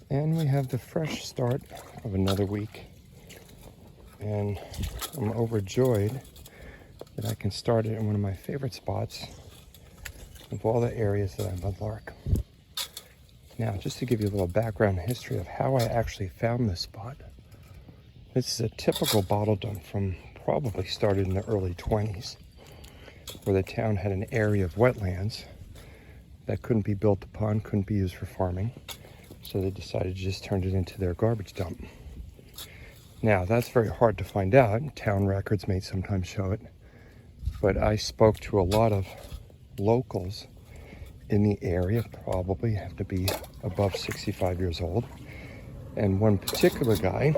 And we have the fresh start of another week. And I'm overjoyed that I can start it in one of my favorite spots of all the areas that I mudlark. Now, just to give you a little background history of how I actually found this spot. This is a typical bottle dump from probably started in the early 20s, where the town had an area of wetlands that couldn't be built upon, couldn't be used for farming. So they decided to just turn it into their garbage dump. Now, that's very hard to find out. Town records may sometimes show it. But I spoke to a lot of locals in the area, probably have to be above 65 years old. And one particular guy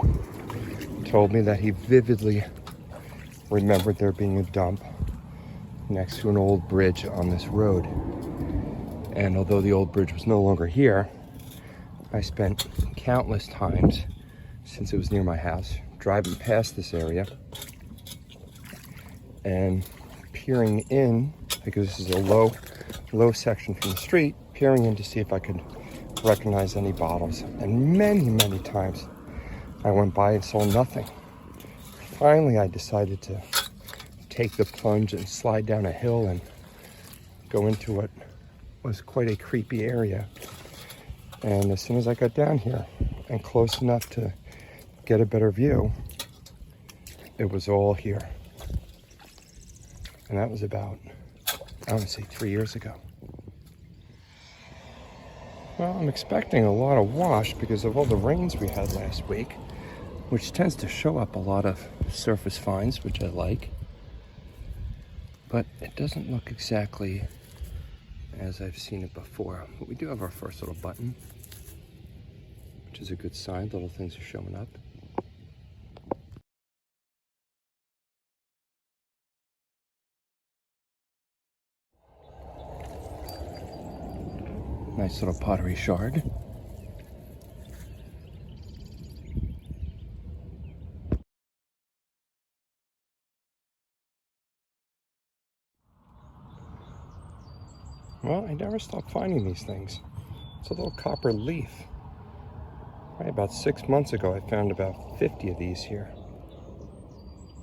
told me that he vividly remembered there being a dump next to an old bridge on this road. And although the old bridge was no longer here, I spent countless times, since it was near my house, driving past this area and peering in, because this is a low section from the street, peering in to see if I could recognize any bottles. And many times I went by and saw nothing. Finally, I decided to take the plunge and slide down a hill and go into what was quite a creepy area. And as soon as I got down here and close enough to get a better view, it was all here. And that was about, I want to say 3 years ago. Well, I'm expecting a lot of wash because of all the rains we had last week, which tends to show up a lot of surface finds, which I like. But it doesn't look exactly as I've seen it before. But we do have our first little button, which is a good sign. Little things are showing up. Nice little pottery shard. Well, I never stop finding these things. It's a little copper leaf. Right, about 6 months ago, I found about 50 of these here.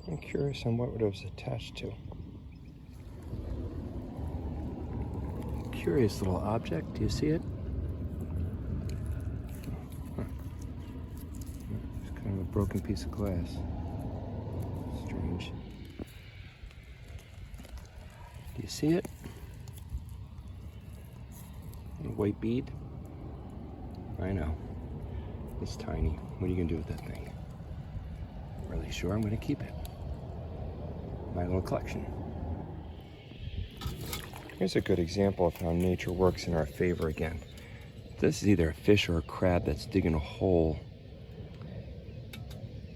I'm curious on what it was attached to. Curious little object. Do you see it? Huh. It's kind of a broken piece of glass. Strange. Do you see it? A white bead? I know. It's tiny. What are you gonna do with that thing? I'm really sure I'm gonna keep it. My little collection. Here's a good example of how nature works in our favor again. This is either a fish or a crab that's digging a hole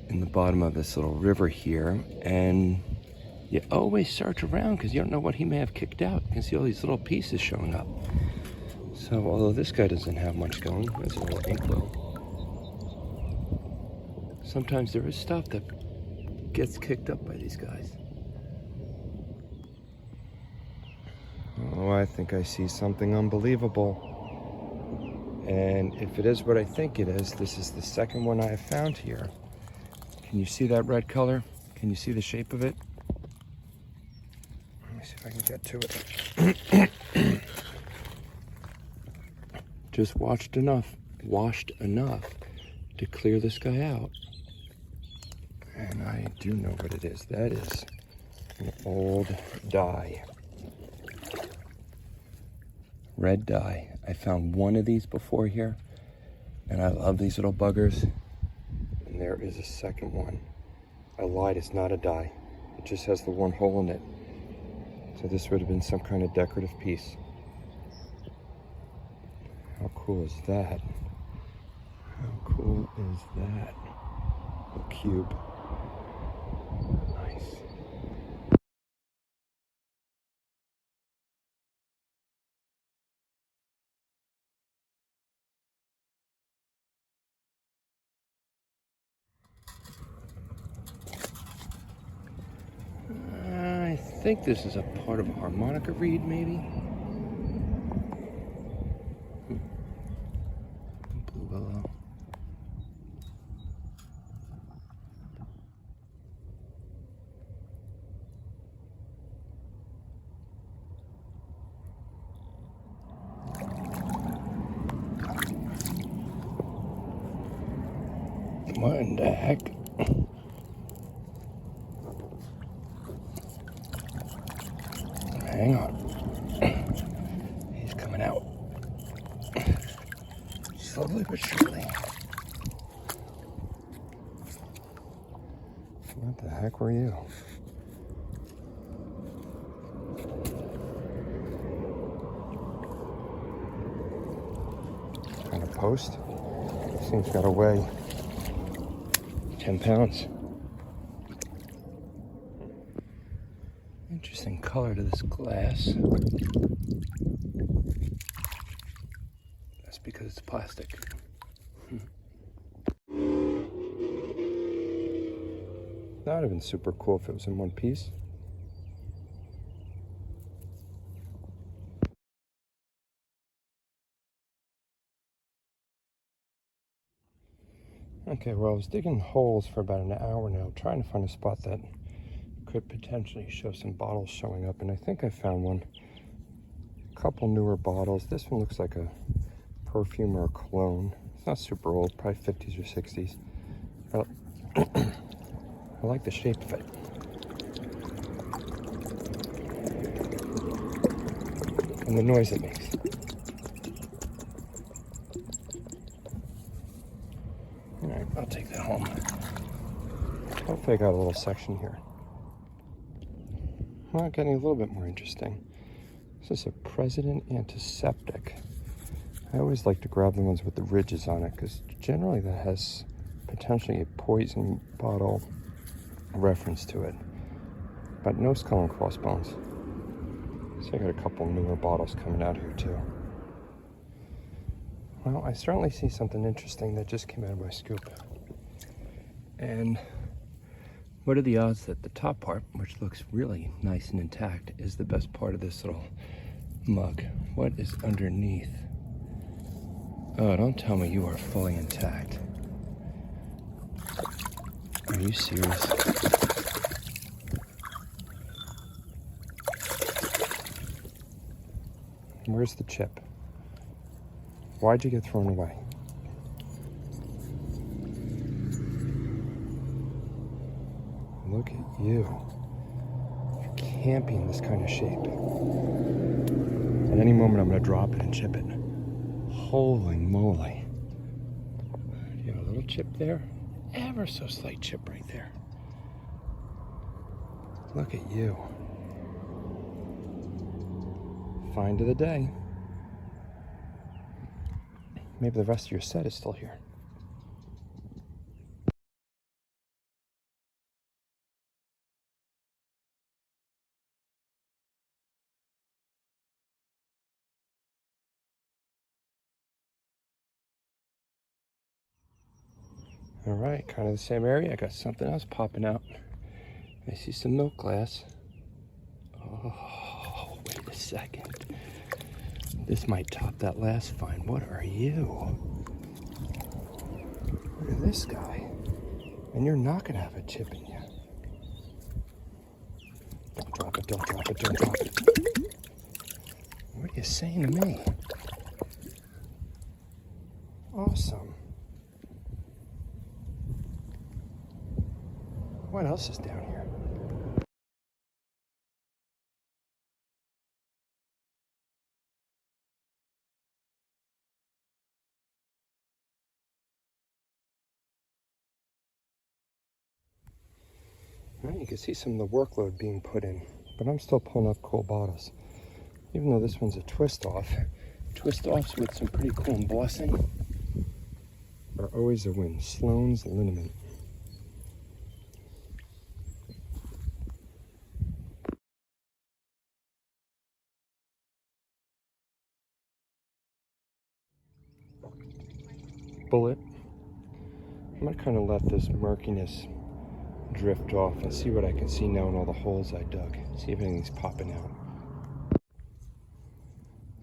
in the bottom of this little river here, and you always search around because you don't know what he may have kicked out. You can see all these little pieces showing up. So although this guy doesn't have much going, there's a little ink well. Sometimes there is stuff that gets kicked up by these guys. Oh, I think I see something unbelievable. And if it is what I think it is, this is the second one I have found here. Can you see that red color? Can you see the shape of it? Let me see if I can get to it. Just washed enough to clear this guy out. And I do know what it is. That is an old dye. Red dye. I found one of these before here, and I love these little buggers. And there is a second one. I lied, it's not a dye. It just has the one hole in it. So this would have been some kind of decorative piece. How cool is that? How cool is that? A cube. Nice. I think this is a part of a harmonica reed, maybe? Blue willow. What in the heck? Hang on. He's coming out. Slowly but surely. What the heck were you? Kind of post. This thing's got to weigh 10 pounds. Interesting color to this glass. That's because it's plastic. That would have been super cool if it was in one piece. Okay, well, I was digging holes for about an hour now, trying to find a spot that could potentially show some bottles showing up, and I think I found one. A couple newer bottles. This one looks like a perfume or a cologne. It's not super old, probably 50s or 60s. But I like the shape of it. And the noise it makes. Alright, I'll take that home. Hopefully I got a little section here. Well, getting a little bit more interesting. This is a President antiseptic. I always like to grab the ones with the ridges on it because generally that has potentially a poison bottle reference to it. But no skull and crossbones. So I got a couple newer bottles coming out here too. Well, I certainly see something interesting that just came out of my scoop. And what are the odds that the top part, which looks really nice and intact, is the best part of this little mug? What is underneath? Oh, don't tell me you are fully intact. Are you serious? Where's the chip? Why'd you get thrown away? Look at you. You're camping this kind of shape. At any moment, I'm going to drop it and chip it. Holy moly. You have a little chip there? Ever so slight chip right there. Look at you. Find of the day. Maybe the rest of your set is still here. All right, kind of the same area. I got something else popping out. I see some milk glass. Oh, wait a second. This might top that last find. What are you? Look at this guy. And you're not gonna have a chip in you. Don't drop it, don't drop it, don't drop it. What are you saying to me? Awesome. What else is down here? Well, you can see some of the workload being put in, but I'm still pulling up cool bottles. Even though this one's a twist off, twist offs with some pretty cool embossing are always a win. Sloan's liniment. Bullet. I'm gonna kind of let this murkiness drift off and see what I can see now in all the holes I dug. See if anything's popping out.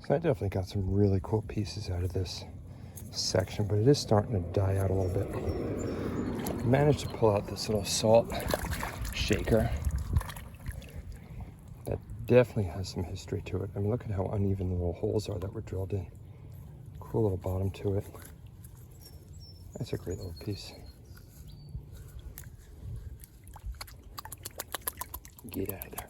So I definitely got some really cool pieces out of this section, but it is starting to die out a little bit. I managed to pull out this little salt shaker that definitely has some history to it. I mean, look at how uneven the little holes are that were drilled in. Cool little bottom to it. That's a great little piece. Get out of there.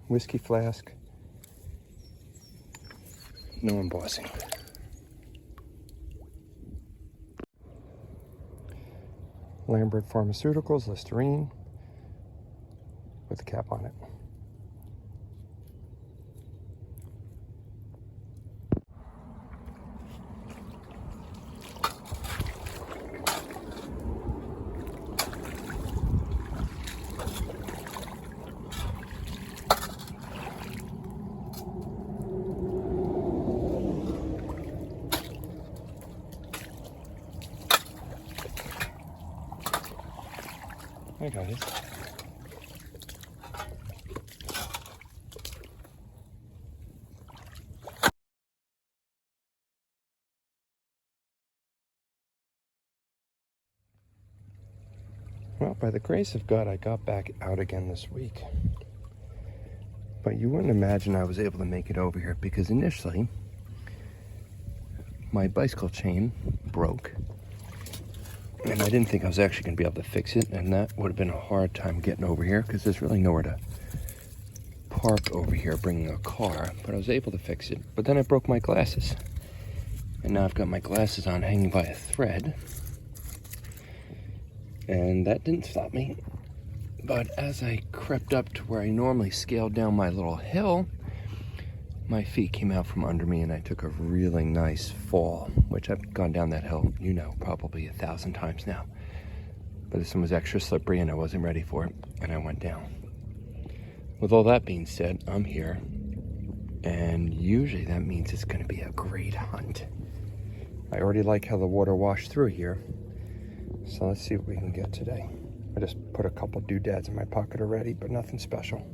Whiskey flask. No embossing. Lambert Pharmaceuticals, Listerine, with the cap on it. Hi guys. Well, by the grace of God, I got back out again this week. But you wouldn't imagine I was able to make it over here because initially my bicycle chain broke. And I didn't think I was actually going to be able to fix it, and that would have been a hard time getting over here because there's really nowhere to park over here bringing a car, but I was able to fix it. But then I broke my glasses, and now I've got my glasses on hanging by a thread, and that didn't stop me. But as I crept up to where I normally scaled down my little hill, my feet came out from under me and I took a really nice fall, which I've gone down that hill, you know, probably 1,000 times now. But this one was extra slippery and I wasn't ready for it, and I went down. With all that being said, I'm here, and usually that means it's going to be a great hunt. I already like how the water washed through here, so let's see what we can get today. I just put a couple doodads in my pocket already, but nothing special.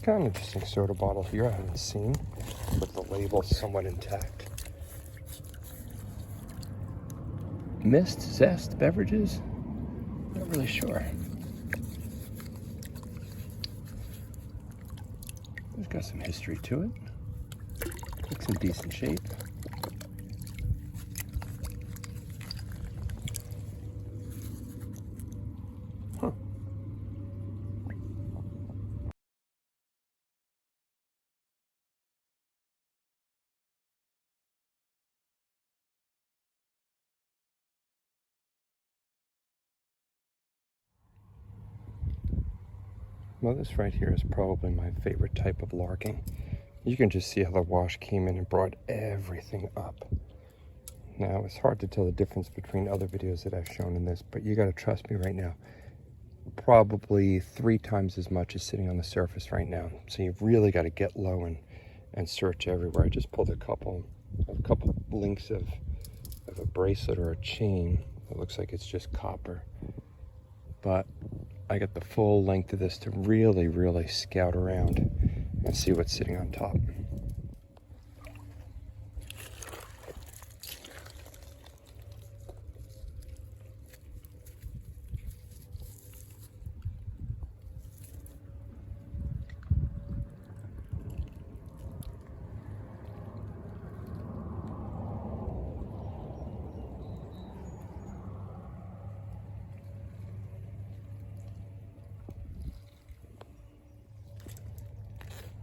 Kind of interesting soda bottle here I haven't seen, with the label somewhat intact. Mist, zest, beverages? Not really sure. It's got some history to it. Looks in decent shape. Huh. Well, this right here is probably my favorite type of larking. You can just see how the wash came in and brought everything up. Now, it's hard to tell the difference between other videos that I've shown in this, but you gotta trust me right now. Probably 3 times as much is sitting on the surface right now. So you've really got to get low and search everywhere. I just pulled a couple links of a bracelet or a chain. It looks like it's just copper. But I got the full length of this to really, really scout around and see what's sitting on top.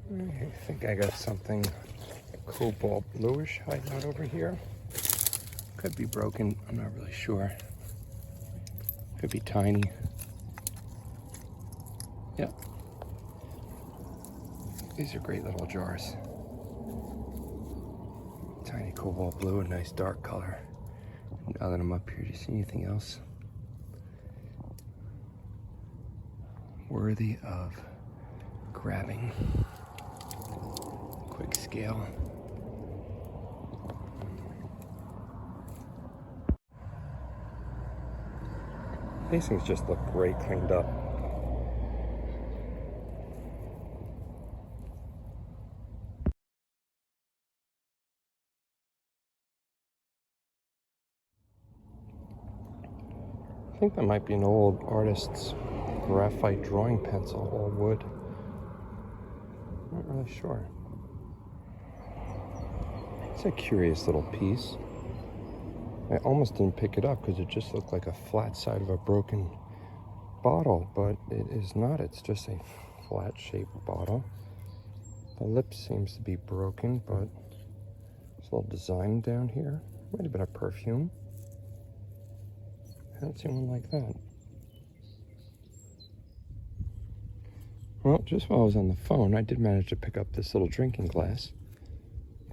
I think I got something cobalt bluish hiding out over here. Could be broken, I'm not really sure. Could be tiny. Yep. These are great little jars. Tiny cobalt blue, a nice dark color. Now that I'm up here, do you see anything else worthy of grabbing? Quick scale. These things just look great cleaned up. I think that might be an old artist's graphite drawing pencil, all wood. Not really sure. It's a curious little piece. I almost didn't pick it up because it just looked like a flat side of a broken bottle, but it is not. It's just a flat shaped bottle. The lip seems to be broken, but there's a little design down here. Might have been a perfume. I haven't seen one like that. Well, just while I was on the phone, I did manage to pick up this little drinking glass.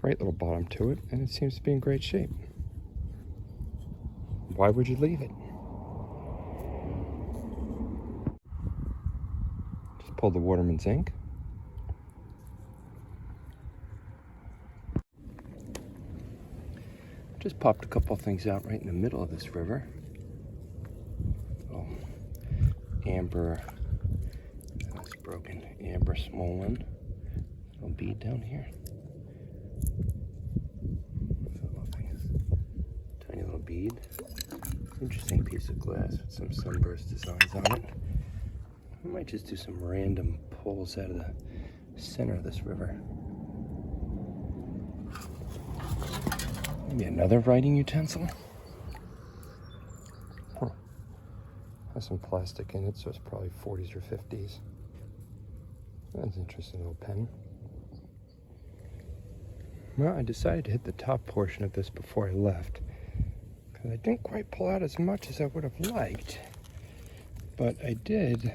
Great little bottom to it, and it seems to be in great shape. Why would you leave it? Just pulled the Waterman's ink. Just popped a couple things out right in the middle of this river. Oh, amber, that's broken. Amber small one. Little bead down here. Tiny little bead. Interesting piece of glass with some sunburst designs on it. I might just do some random pulls out of the center of this river. Maybe another writing utensil. Huh. Has some plastic in it, so it's probably 40s or 50s. That's an interesting little pen. Well, I decided to hit the top portion of this before I left, because I didn't quite pull out as much as I would have liked. But I did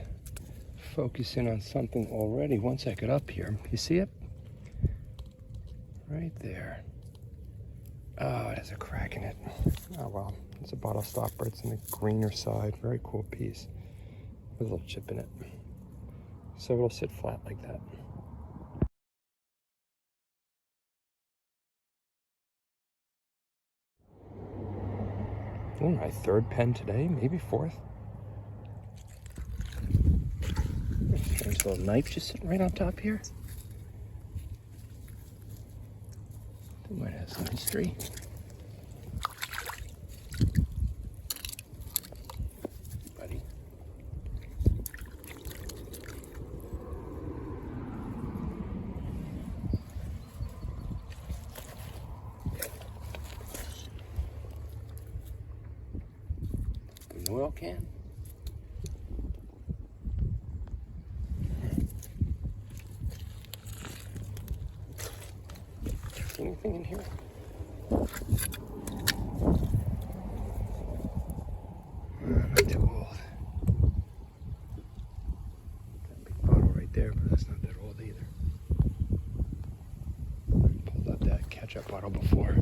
focus in on something already once I got up here. You see it? Right there. Oh, it has a crack in it. Oh well, it's a bottle stopper. It's on the greener side. Very cool piece with a little chip in it. So it'll sit flat like that. Oh, my third pen today, maybe fourth. There's a little knife just sitting right on top here. That might have some history. Buddy. An oil can. Anything in here? Not too old. That big bottle right there, but that's not that old either. Pulled out that ketchup bottle before.